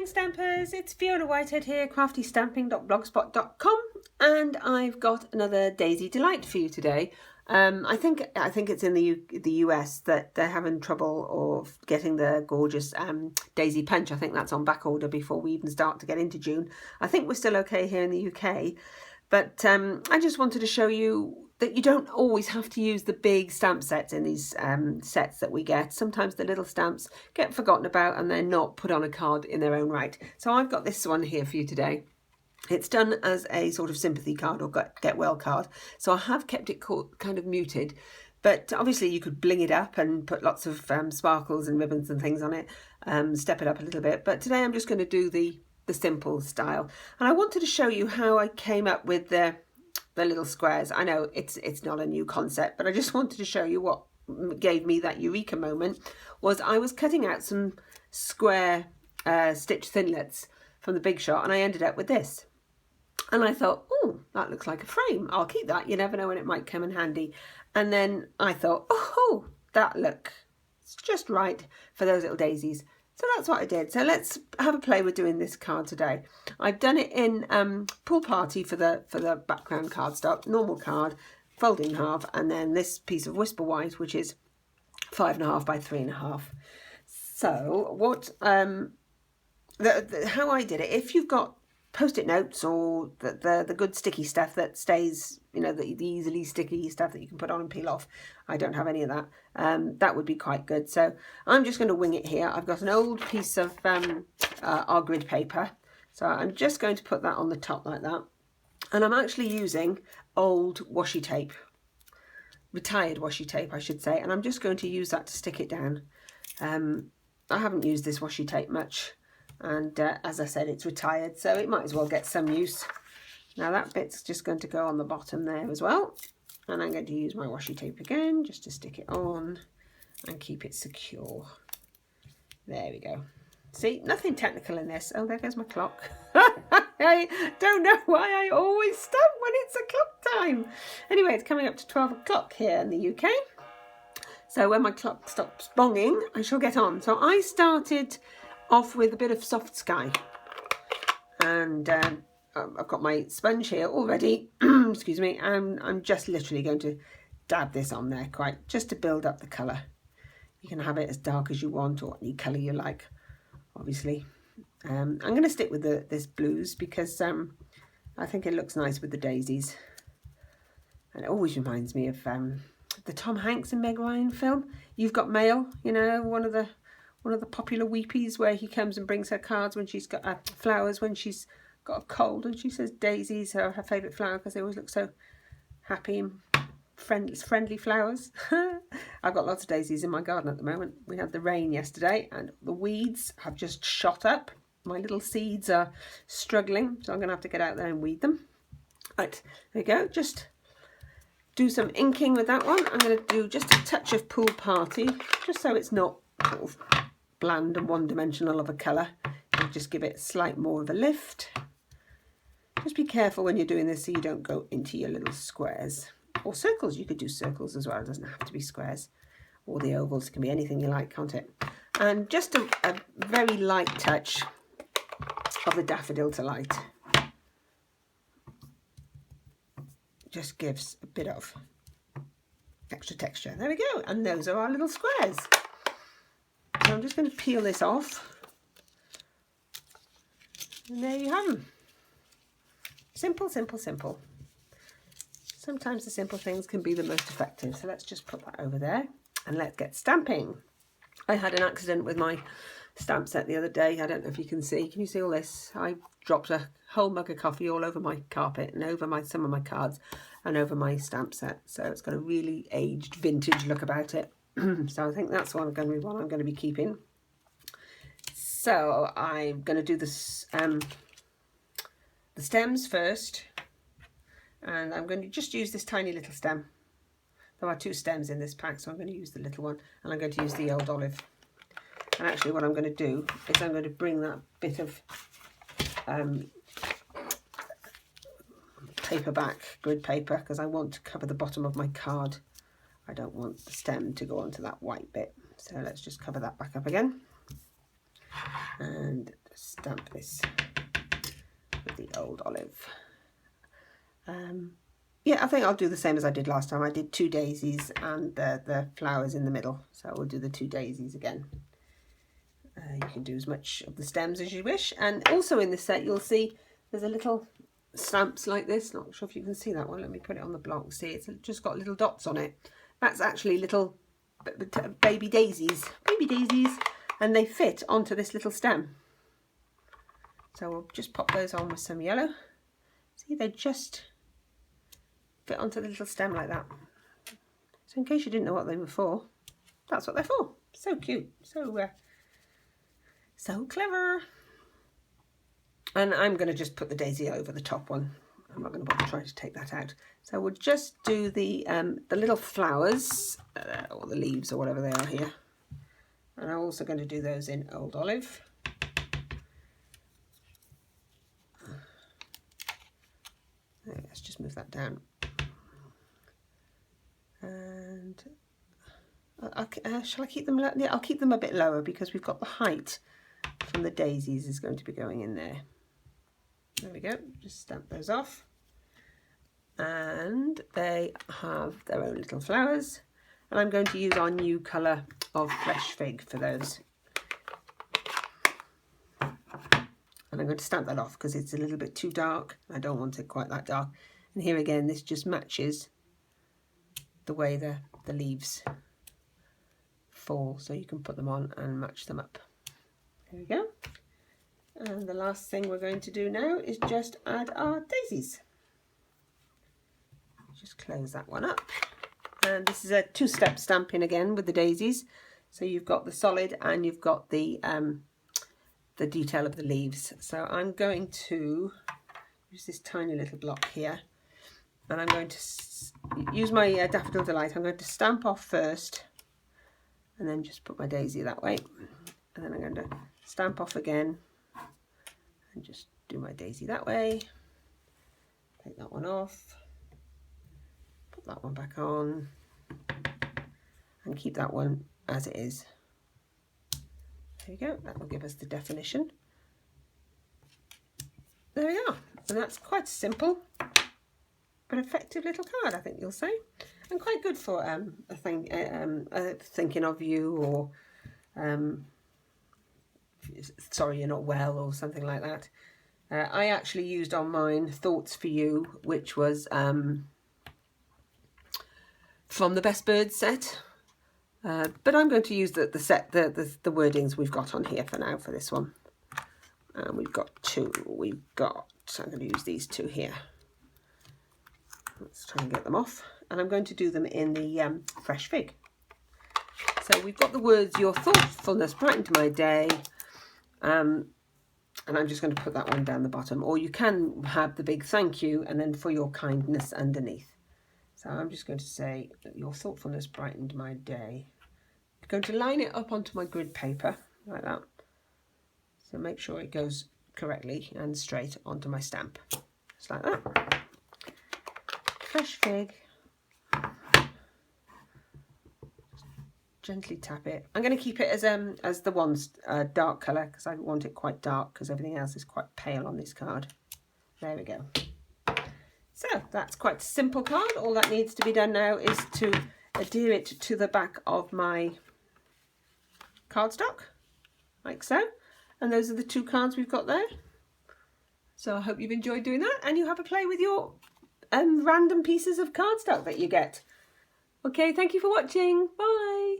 morning Stampers, it's Fiona Whitehead here, craftystamping.blogspot.com, and I've got another Daisy Delight for you today. I think it's in the US that they're having trouble of getting the gorgeous Daisy Punch. I think that's on back order before we even start to get into June. I think we're still okay here in the UK, but I just wanted to show you that you don't always have to use the big stamp sets in these sets that we get. Sometimes the little stamps get forgotten about and they're not put on a card in their own right. So I've got this one here for you today. It's done as a sort of sympathy card or get well card. So I have kept it kind of muted, but obviously you could bling it up and put lots of sparkles and ribbons and things on it, step it up a little bit. But today I'm just going to do the simple style. And I wanted to show you how I came up with the little squares. I know it's not a new concept, but I just wanted to show you what gave me that eureka moment. Was I was cutting out some square stitch thinlits from the Big Shot, and I ended up with this. And I thought, oh, that looks like a frame. I'll keep that. You never know when it might come in handy. And then I thought, oh, that looks just right for those little daisies. So that's what I did. So let's have a play with doing this card today. I've done it in Pool Party for the background cardstock, normal card, folded in half, and then this piece of Whisper White, which is 5.5 by 3.5. So what how I did it, if you've got Post-it notes or the good sticky stuff that stays, you know, the easily sticky stuff that you can put on and peel off. I don't have any of that. That would be quite good. So I'm just going to wing it here. I've got an old piece of our grid paper. So I'm just going to put that on the top like that. And I'm actually using old washi tape, retired washi tape, I should say. And I'm just going to use that to stick it down. I haven't used this washi tape much. And as I said, it's retired, so it might as well get some use. Now that bit's just going to go on the bottom there as well. And I'm going to use my washi tape again, just to stick it on and keep it secure. There we go. See, nothing technical in this. Oh, there goes my clock. I don't know why I always stop when it's a clock time. Anyway, it's coming up to 12 o'clock here in the UK. So when my clock stops bonging, I shall get on. So I started off with a bit of soft sky, and I've got my sponge here already. Excuse me, and I'm just literally going to dab this on there, quite just to build up the colour. You can have it as dark as you want or any colour you like, obviously. I'm going to stick with this blues because I think it looks nice with the daisies, and it always reminds me of the Tom Hanks and Meg Ryan film, You've Got Mail. You know, one of the popular weepies where he comes and brings her cards when she's got flowers when she's got a cold, and she says daisies are her favourite flower because they always look so happy and friendly flowers. I've got lots of daisies in my garden at the moment. We had the rain yesterday and the weeds have just shot up. My little seeds are struggling, so I'm going to have to get out there and weed them. Right, there we go. Just do some inking with that one. I'm going to do just a touch of Pool Party, just so it's not sort of bland and one-dimensional of a colour. You just give it slight more of a lift. Just be careful when you're doing this so you don't go into your little squares or circles. You could do circles as well, it doesn't have to be squares, or the ovals. It can be anything you like, can't it? And just a very light touch of the Daffodil Delight just gives a bit of extra texture. There we go, and those are our little squares. So I'm just going to peel this off, and there you have them. Simple, simple, simple. Sometimes the simple things can be the most effective. So let's just put that over there and let's get stamping. I had an accident with my stamp set the other day. I don't know if you can see. Can you see all this? I dropped a whole mug of coffee all over my carpet and over some of my cards and over my stamp set. So it's got a really aged vintage look about it. So I think that's what I'm going to be keeping. So I'm going to do this, the stems first, and I'm going to just use this tiny little stem. There are 2 stems in this pack, so I'm going to use the little one, and I'm going to use the old olive. And actually what I'm going to do is I'm going to bring that bit of paper back, grid paper, because I want to cover the bottom of my card. I don't want the stem to go onto that white bit. So let's just cover that back up again. And stamp this with the old olive. Yeah, I think I'll do the same as I did last time. I did 2 daisies and the flowers in the middle. So we'll do the 2 daisies again. You can do as much of the stems as you wish. And also in this set, you'll see there's a little stamps like this. Not sure if you can see that one. Let me put it on the block. See, it's just got little dots on it. That's actually little baby daisies. Baby daisies. And they fit onto this little stem. So we'll just pop those on with some yellow. See, they just fit onto the little stem like that. So in case you didn't know what they were for, that's what they're for. So cute, so clever. And I'm going to just put the daisy over the top one. I'm not going to bother trying to take that out. So we'll just do the little flowers, or the leaves or whatever they are here. And I'm also going to do those in old olive. Let's just move that down. And shall I keep them low? Yeah, I'll keep them a bit lower because we've got the height from the daisies is going to be going in there. There we go, just stamp those off. And they have their own little flowers. And I'm going to use our new colour of fresh fig for those. And I'm going to stamp that off because it's a little bit too dark. I don't want it quite that dark. And here again, this just matches the way the leaves fall. So you can put them on and match them up. There we go. And the last thing we're going to do now is just add our daisies. Just close that one up. And this is a 2-step stamping again with the daisies. So you've got the solid and you've got the detail of the leaves. So I'm going to use this tiny little block here, and I'm going to use my Daffodil Delight. I'm going to stamp off first and then just put my daisy that way, and then I'm going to stamp off again and just do my daisy that way. Take that one off, put that one back on, and keep that one as it is. There we go, that will give us the definition. There we are, and that's quite simple but effective little card, I think you'll say, and quite good for thinking of you, or sorry you're not well, or something like that. I actually used on mine Thoughts for You, which was from the Best Birds set. But I'm going to use the wordings we've got on here for now for this one. And we've got 2. I'm going to use these 2 here. Let's try and get them off. And I'm going to do them in the fresh fig. So we've got the words, your thoughtfulness brightened my day. And I'm just going to put that one down the bottom. Or you can have the big thank you and then for your kindness underneath. So I'm just going to say that your thoughtfulness brightened my day. I'm going to line it up onto my grid paper like that. So make sure it goes correctly and straight onto my stamp. Just like that. Fresh fig. Just gently tap it. I'm going to keep it as the one's dark colour because I want it quite dark because everything else is quite pale on this card. There we go. So that's quite a simple card. All that needs to be done now is to adhere it to the back of my cardstock, like so. And those are the 2 cards we've got there. So I hope you've enjoyed doing that and you have a play with your random pieces of cardstock that you get. Okay, thank you for watching. Bye.